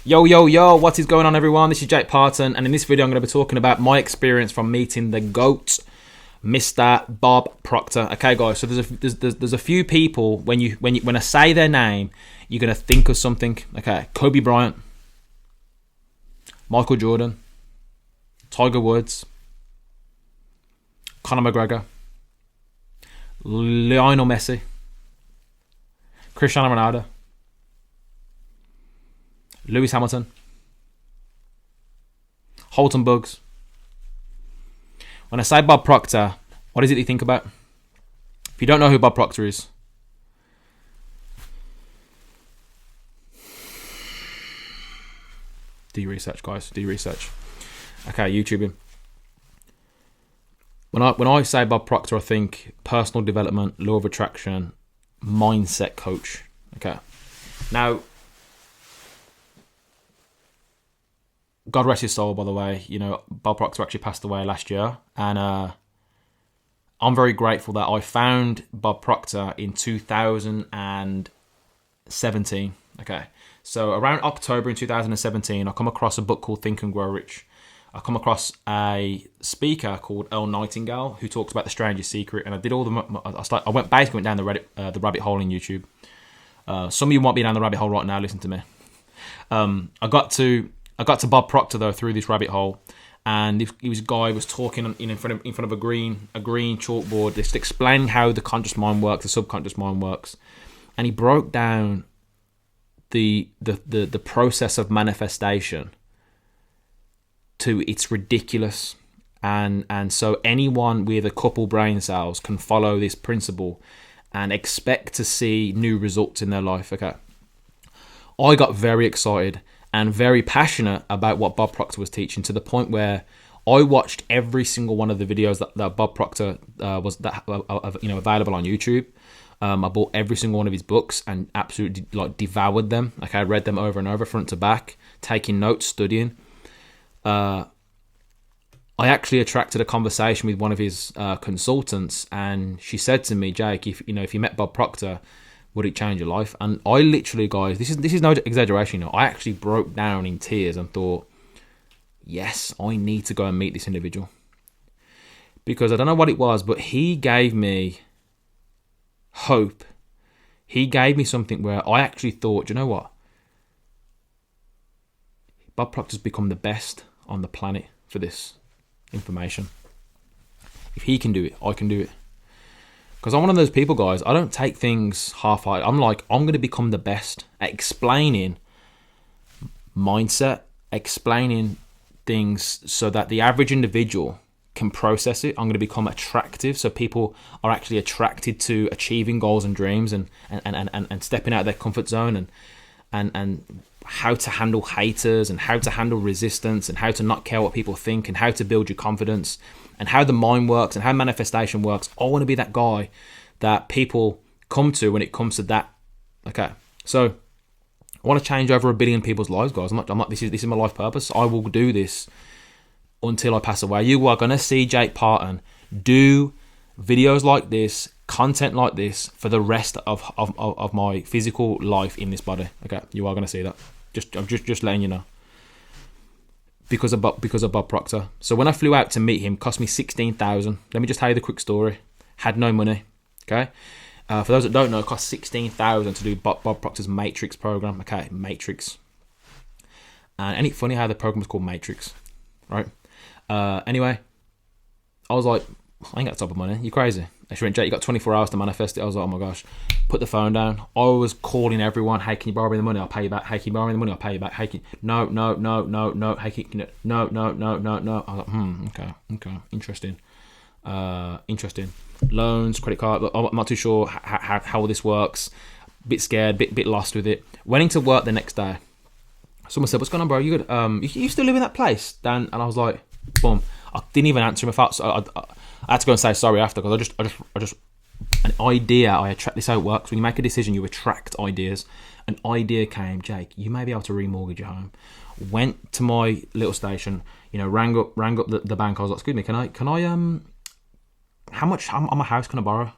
Yo, what is going on, everyone? This is Jake Parton, and in this video I'm going to be talking about my experience from meeting the GOAT, Mr. Bob Proctor. Okay, guys, so there's a few people, when I say their name, you're going to think of something. Okay, Kobe Bryant, Michael Jordan, Tiger Woods, Conor McGregor, Lionel Messi, Cristiano Ronaldo, Lewis Hamilton, Holton Buggs. When I say Bob Proctor, what is it you think about? If you don't know who Bob Proctor is, do your research, guys. Do your research. Okay, YouTube him. When I say Bob Proctor, I think personal development, law of attraction, mindset coach. Okay. Now, God rest his soul, by the way. You know, Bob Proctor actually passed away last year, and I'm very grateful that I found Bob Proctor in 2017. Okay, so around October in 2017, I come across a book called Think and Grow Rich. I come across a speaker called Earl Nightingale who talks about the Stranger's Secret, and I did all the. I went down the rabbit hole in YouTube. Some of you might be down the rabbit hole right now. Listen to me. I got to Bob Proctor though through this rabbit hole, and he was a guy who was talking in front of a green chalkboard, just explaining how the conscious mind works, the subconscious mind works, and he broke down the process of manifestation to its ridiculous, and so anyone with a couple brain cells can follow this principle and expect to see new results in their life. Okay, I got very excited and very passionate about what Bob Proctor was teaching, to the point where I watched every single one of the videos that Bob Proctor was available on YouTube. I bought every single one of his books and absolutely devoured them. Okay, I read them over and over, front to back, taking notes, studying. I actually attracted a conversation with one of his consultants, and she said to me, Jake, if you met Bob Proctor, would it change your life? And I literally, guys, this is no exaggeration. I actually broke down in tears and thought, yes, I need to go and meet this individual, because I don't know what it was, but he gave me hope. He gave me something where I actually thought, you know what? Bob Proctor's become the best on the planet for this information. If he can do it, I can do it. Because I'm one of those people, guys, I don't take things half-hearted. I'm going to become the best at explaining mindset, explaining things so that the average individual can process it. I'm going to become attractive, so people are actually attracted to achieving goals and dreams, and stepping out of their comfort zone, and how to handle haters, and how to handle resistance, and how to not care what people think, and how to build your confidence, and how the mind works, and how manifestation works. I want to be that guy that people come to when it comes to that. Okay, so I want to change over 1 billion people's lives, guys. I'm not. This is my life purpose. I will do this until I pass away. You are gonna see Jake Parton do videos like this, content like this, for the rest of my physical life in this body. Okay, you are gonna see that. I'm just letting you know. Because of Bob Proctor. So when I flew out to meet him, it cost me $16,000. Let me just tell you the quick story. Had no money. Okay. For those that don't know, it cost $16,000 to do Bob Proctor's Matrix program. Okay, Matrix. And ain't it funny how the program was called Matrix, right? Anyway, I was like, I ain't got that type of money. You crazy? She went, Jake, you got 24 hours to manifest it. I was like, oh my gosh. Put the phone down. I was calling everyone. Hey, can you borrow me the money? I'll pay you back. Hey, can you borrow me the money? I'll pay you back. Hey, no. Hey, no. I was like, okay. Interesting. Loans, credit card. I'm not too sure how all this works. Bit scared, bit lost with it. Went into work the next day. Someone said, what's going on, bro? You good? You still live in that place, Dan? And I was like, boom. I didn't even answer him. I had to go and say sorry after, because I just an idea. I attract. This is how it works. When you make a decision, you attract ideas. An idea came, Jake, you may be able to remortgage your home. Went to my little station, rang up the bank. I was like, excuse me, can I how much on my house can I borrow?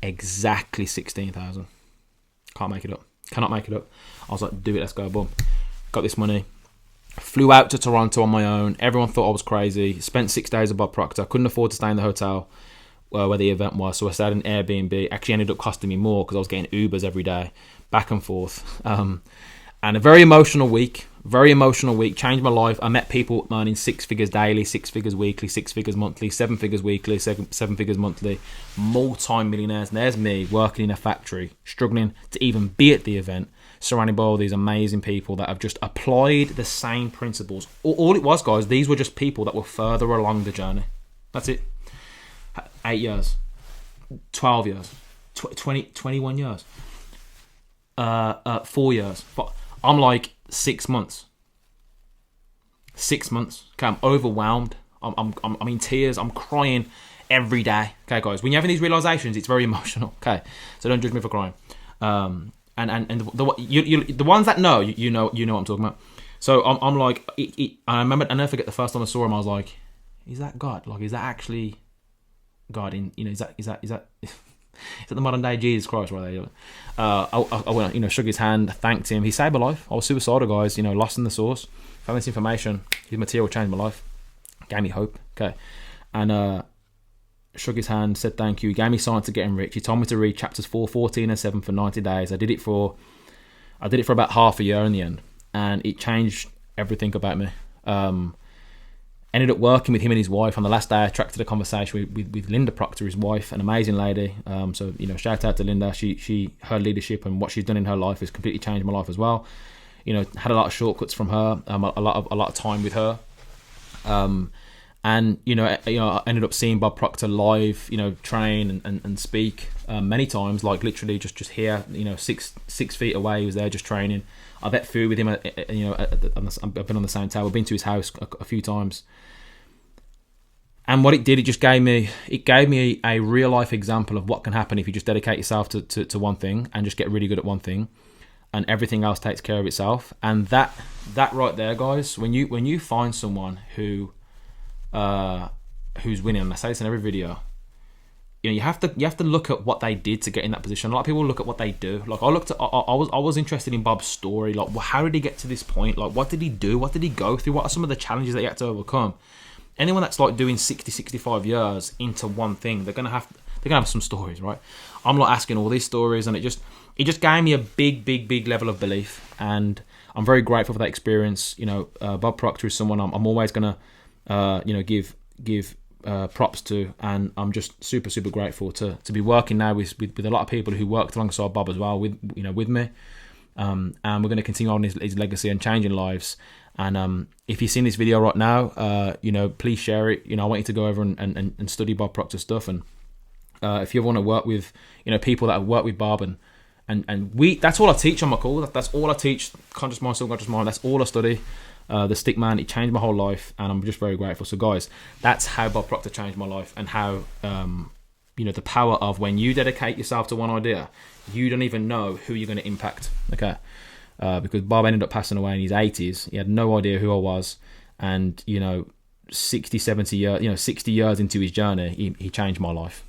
Exactly 16,000. Can't make it up. Cannot make it up. I was like, do it, let's go, boom. got this money. Flew out to Toronto on my own. Everyone thought I was crazy. Spent 6 days at Bob Proctor. Couldn't afford to stay in the hotel where the event was, so I stayed in Airbnb. Actually ended up costing me more because I was getting Ubers every day, back and forth. And a very emotional week. Changed my life. I met people earning 6 figures daily, 6 figures weekly, 6 figures monthly, 7 figures weekly, 7 figures monthly. Multi-millionaires. And there's me working in a factory, struggling to even be at the event, surrounded by all these amazing people that have just applied the same principles. All it was, guys, these were just people that were further along the journey. That's it. 8 years, 12 years, 21 years, 4 years. But I'm like 6 months. 6 months. Okay, I'm overwhelmed. I'm in tears. I'm crying every day. Okay, guys, when you're having these realizations, it's very emotional. Okay, so don't judge me for crying. And the ones that know, you know what I'm talking about. So I'm like, I remember, I never forget the first time I saw him. I was like, is that God? Like, is that actually God? Is that the modern day Jesus Christ right there? I went, shook his hand, thanked him. He saved my life. I was suicidal, guys. Lost in the source. Found this information. His material changed my life. Gave me hope. Okay, and shook his hand, said thank you. He gave me signs to getting rich. He told me to read chapters 4, 14, and 7 for 90 days. I did it for about half a year in the end, and it changed everything about me. Ended up working with him and his wife. On the last day, I attracted a conversation with Linda Proctor, his wife, an amazing lady. So shout out to Linda. Her leadership and what she's done in her life has completely changed my life as well. Had a lot of shortcuts from her. A lot of time with her. And I ended up seeing Bob Proctor live, train and speak many times, like literally just here, 6 feet away. He was there just training. I've ate food with him. I've been on the same table. I've been to his house a few times. And what it did, it gave me a real life example of what can happen if you just dedicate yourself to one thing and just get really good at one thing, and everything else takes care of itself. And that right there, guys, when you find someone who's winning, and I say this in every video, you have to look at what they did to get in that position. A lot of people look at what they do. Like I was interested in Bob's story. Like, well, how did he get to this point? Like, what did he do? What did he go through? What are some of the challenges that he had to overcome? Anyone that's like doing 60, 65 years into one thing, they're gonna have some stories, right? I'm not asking all these stories, and it just gave me a big level of belief, and I'm very grateful for that experience. Bob Proctor is someone I'm always gonna give props to, and I'm just super grateful to be working now with a lot of people who worked alongside Bob as well with me, and we're going to continue on his legacy and changing lives. And if you've seen this video right now, please share it. I want you to go over and study Bob Proctor stuff, and if you ever want to work with people that have worked with Bob, and that's all I teach on my call. That's all I teach. Conscious mind, subconscious mind. That's all I study. The stick man, it changed my whole life, and I'm just very grateful. So guys, that's how Bob Proctor changed my life, and how the power of when you dedicate yourself to one idea, you don't even know who you're going to impact. Okay, because Bob ended up passing away in his 80s. He had no idea who I was, and 60 years into his journey, he changed my life.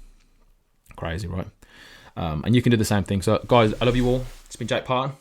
Crazy, right? And you can do the same thing. So guys, I love you all. It's been Jake Parton.